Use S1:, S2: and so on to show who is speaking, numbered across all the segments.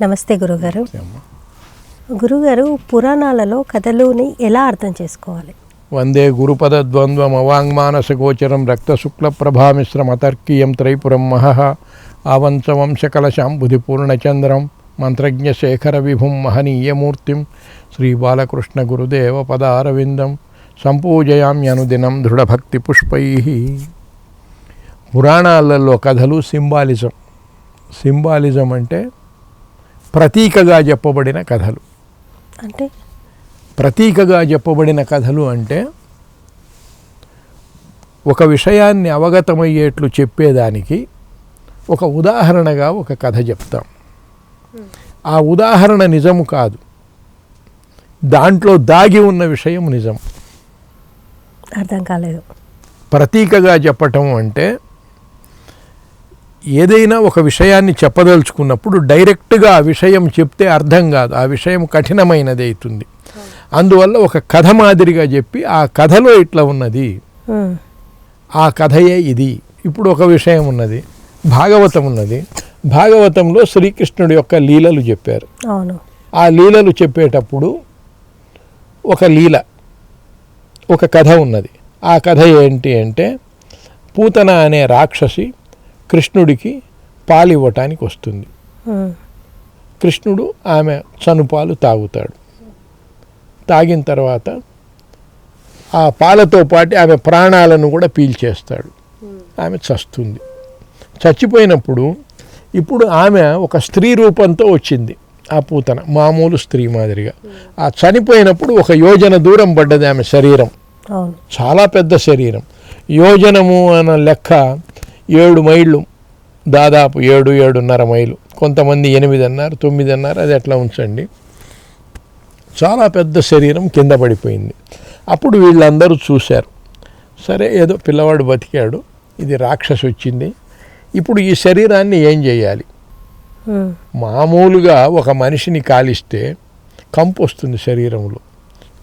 S1: నమస్తే గురుగారు. గురుగారు, పురాణాలలో కథలుని ఎలా అర్థం చేసుకోవాలి?
S2: వందే గురుపద ద్వంద్వం అవాంగ్మానస గోచరం రక్తశుక్ల ప్రభామిశ్రమతర్కీయం త్రైపురం మహః ఆవంశవంశకలశాంబుధి పూర్ణచంద్రం మంత్రజ్ఞశేఖర విభుం మహనీయమూర్తిం శ్రీ బాలకృష్ణ గురుదేవ పదారవిందం సంపూజయామ్యనుదినం దృఢభక్తి పుష్పై. పురాణాలలో కథలు సింబాలిజం అంటే ప్రతీకగా చెప్పబడిన కథలు.
S1: అంటే
S2: ప్రతీకగా చెప్పబడిన కథలు అంటే ఒక విషయాన్ని అవగతమయ్యేట్లు చెప్పేదానికి ఒక ఉదాహరణగా ఒక కథ చెప్తాం. ఆ ఉదాహరణ నిజము కాదు, దాంట్లో దాగి ఉన్న విషయం నిజం.
S1: అర్థం కాలేదు.
S2: ప్రతీకగా చెప్పటం అంటే ఏదైనా ఒక విషయాన్ని చెప్పదలుచుకున్నప్పుడు డైరెక్ట్గా ఆ విషయం చెప్తే అర్థం కాదు, ఆ విషయం కఠినమైనది అవుతుంది. అందువల్ల ఒక కథ మాదిరిగా చెప్పి ఆ కథలో ఇట్లా ఉన్నది, ఆ కథయే ఇది. ఇప్పుడు ఒక విషయం ఉన్నది, భాగవతం ఉన్నది. భాగవతంలో శ్రీకృష్ణుడి యొక్క లీలలు చెప్పారు.
S1: అవును.
S2: ఆ లీలలు చెప్పేటప్పుడు ఒక లీల, ఒక కథ ఉన్నది. ఆ కథ ఏంటి అంటే, పూతన అనే రాక్షసి కృష్ణుడికి పాలు ఇవ్వటానికి వస్తుంది. కృష్ణుడు ఆమె చనుపాలు తాగుతాడు. తాగిన తర్వాత ఆ పాలతో పాటు ఆమె ప్రాణాలను కూడా పీల్చేస్తాడు. ఆమె చస్తుంది. చచ్చిపోయినప్పుడు ఇప్పుడు ఆమె ఒక స్త్రీ రూపంతో వచ్చింది. ఆ పూతన మామూలు స్త్రీ మాదిరిగా. ఆ చనిపోయినప్పుడు ఒక యోజన దూరం పడ్డది ఆమె శరీరం. చాలా పెద్ద శరీరం. యోజనము అన్న లెక్క 7 మైళ్ళు, దాదాపు 7-7.5 మైలు. కొంతమంది 8 అన్నారు, 9 అన్నారు, అది ఎట్లా ఉంచండి. చాలా పెద్ద శరీరం కింద పడిపోయింది. అప్పుడు వీళ్ళందరూ చూశారు, సరే ఏదో పిల్లవాడు బతికాడు, ఇది రాక్షసి వచ్చింది, ఇప్పుడు ఈ శరీరాన్ని ఏం చేయాలి? మామూలుగా ఒక మనిషిని కాలిస్తే కంపు వస్తుంది శరీరంలో,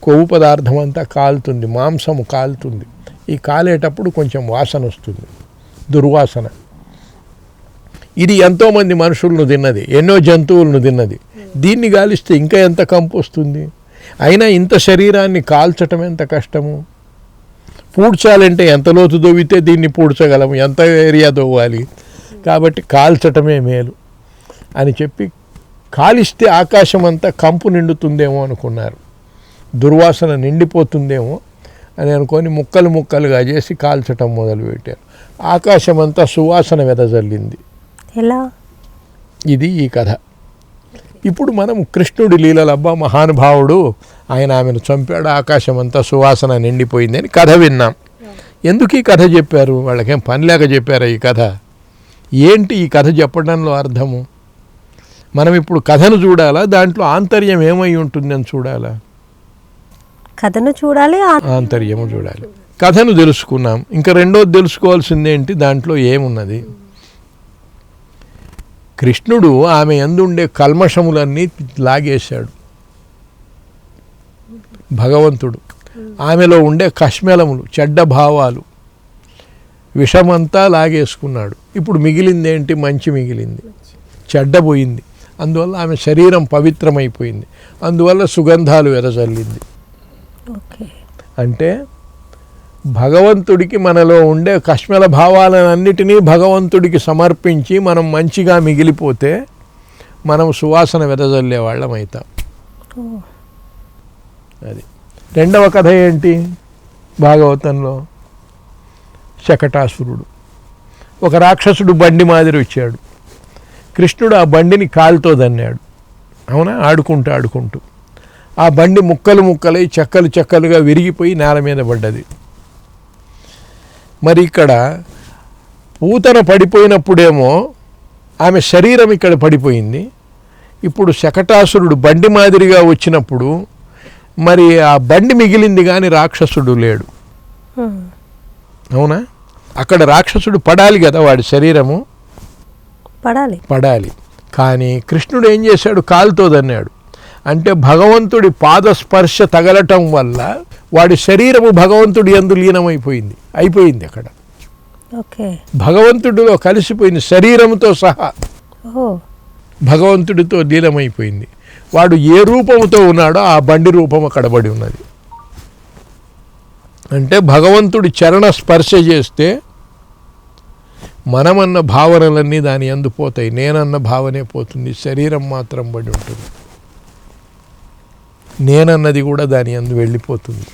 S2: కొవ్వు పదార్థం అంతా కాలుతుంది, మాంసము కాలుతుంది. ఈ కాలేటప్పుడు కొంచెం వాసన వస్తుంది, దుర్వాసన. ఇది ఎంతోమంది మనుషులను తిన్నది, ఎన్నో జంతువులను తిన్నది. దీన్ని కాలిస్తే ఇంకా ఎంత కంపు వస్తుంది. అయినా ఇంత శరీరాన్ని కాల్చటం ఎంత కష్టము. పూడ్చాలంటే ఎంత లోతు దొవ్వితే దీన్ని పూడ్చగలము, ఎంత ఏరియా దొవ్వాలి. కాబట్టి కాల్చటమే మేలు అని చెప్పి కాలిస్తే ఆకాశం అంతా కంపు నిండుతుందేమో అనుకున్నారు, దుర్వాసన నిండిపోతుందేమో అని అనుకొని ముక్కలు ముక్కలుగా చేసి కాల్చటం మొదలుపెట్టారు. ఆకాశం అంతా సువాసన వెదజల్లింది.
S1: ఎలా?
S2: ఇది ఈ కథ. ఇప్పుడు మనం కృష్ణుడి లీలలబ్బా మహానుభావుడు, ఆయన ఆమెను చంపాడు, ఆకాశం అంతా సువాసన నిండిపోయింది అని కథ విన్నాం. ఎందుకు ఈ కథ చెప్పారు? వాళ్ళకేం పని లేక చెప్పారా ఈ కథ? ఏంటి ఈ కథ చెప్పడంలో అర్థము? మనం ఇప్పుడు కథను చూడాలా, దాంట్లో ఆంతర్యం ఏమై ఉంటుందని చూడాలా?
S1: కథను చూడాలి,
S2: ఆంతర్యము చూడాలి. కథను తెలుసుకున్నాం, ఇంకా రెండోది తెలుసుకోవాల్సిందేంటి, దాంట్లో ఏమున్నది? కృష్ణుడు ఆమె యందుండే కల్మషములన్నీ లాగేశాడు. భగవంతుడు ఆమెలో ఉండే కష్మలములు, చెడ్డ భావాలు, విషమంతా లాగేసుకున్నాడు. ఇప్పుడు మిగిలిందేంటి? మంచి మిగిలింది, చెడ్డ పోయింది. అందువల్ల ఆమె శరీరం పవిత్రమైపోయింది. అందువల్ల సుగంధాలు వెదజల్లింది. అంటే భగవంతుడికి మనలో ఉండే కష్మల భావాలన్నిటినీ భగవంతుడికి సమర్పించి మనం మంచిగా మిగిలిపోతే మనం సువాసన వెదజల్లే వాళ్ళం అవుతాం. అది. రెండవ కథ ఏంటి భాగవతంలో? శకటాసురుడు. ఒక రాక్షసుడు బండి మాదిరి వచ్చాడు. కృష్ణుడు ఆ బండిని కాలుతో దన్నాడు. అవునా? ఆడుకుంటూ ఆ బండి ముక్కలు ముక్కలై చెక్కలు చెక్కలుగా విరిగిపోయి నేల మీద పడ్డది. మరి ఇక్కడ పూతన పడిపోయినప్పుడేమో ఆమె శరీరం ఇక్కడ పడిపోయింది. ఇప్పుడు శకటాసురుడు బండి మాదిరిగా వచ్చినప్పుడు మరి ఆ బండి మిగిలింది కానీ రాక్షసుడు లేడు. అవునా? అక్కడ రాక్షసుడు పడాలి కదా, వాడి శరీరము పడాలి. కానీ కృష్ణుడు ఏం చేశాడు? కాలుతో దన్నాడు. అంటే భగవంతుడి పాదస్పర్శ తగలటం వల్ల వాడి శరీరము భగవంతుడి యందు లీనమైపోయింది, అయిపోయింది. అక్కడ భగవంతుడిలో కలిసిపోయింది శరీరంతో సహా. భగవంతుడితో లీలమైపోయింది. వాడు ఏ రూపంతో ఉన్నాడో ఆ బండి రూపం అక్కడబడి ఉన్నది. అంటే భగవంతుడి చరణ స్పర్శ చేస్తే మనమన్న భావనలన్నీ దాని యందు పోతాయి. నేనన్న భావనే పోతుంది, శరీరం మాత్రం బడి ఉంటుంది. నేనన్నది కూడా దాని యందు వెళ్ళిపోతుంది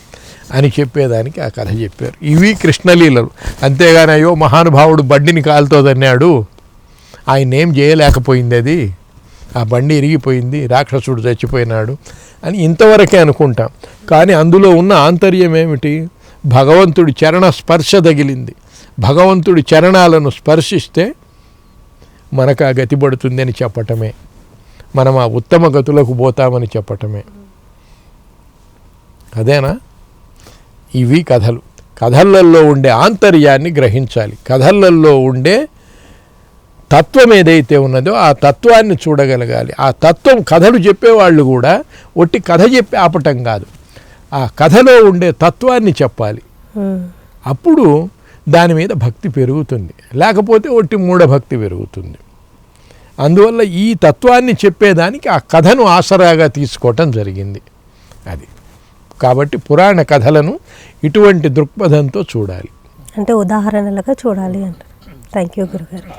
S2: అని చెప్పేదానికి ఆ కథ చెప్పారు. ఇవి కృష్ణలీలలు. అంతేగాని అయ్యో మహానుభావుడు బండిని కాలుతోదన్నాడు, ఆయన ఏం చేయలేకపోయింది, అది ఆ బండి ఇరిగిపోయింది, రాక్షసుడు చచ్చిపోయినాడు అని ఇంతవరకే అనుకుంటాం. కానీ అందులో ఉన్న ఆంతర్యం ఏమిటి? భగవంతుడి చరణ స్పర్శ తగిలింది. భగవంతుడి చరణాలను స్పర్శిస్తే మనకు ఆ గతి పడుతుంది అని చెప్పటమే, మనం ఆ ఉత్తమ గతులకు పోతామని చెప్పటమే. అదేనా? ఇవి కథలు. కథలలో ఉండే ఆంతర్యాన్ని గ్రహించాలి. కథలలో ఉండే తత్వం ఏదైతే ఉన్నదో ఆ తత్వాన్ని చూడగలగాలి. ఆ తత్వం కథలు చెప్పేవాళ్ళు కూడా ఒట్టి కథ చెప్పి ఆపటం కాదు, ఆ కథలో ఉండే తత్వాన్ని చెప్పాలి. అప్పుడు దాని మీద భక్తి పెరుగుతుంది, లేకపోతే ఒట్టి మూఢభక్తి పెరుగుతుంది. అందువల్ల ఈ తత్వాన్ని చెప్పేదానికి ఆ కథను ఆసరాగా తీసుకోవటం జరిగింది. అది కాబట్టి పురాణ కథలను ఇటువంటి దృక్పథంతో చూడాలి,
S1: అంటే ఉదాహరణలుగా చూడాలి అంటారు. థ్యాంక్ యూ గురుగారు.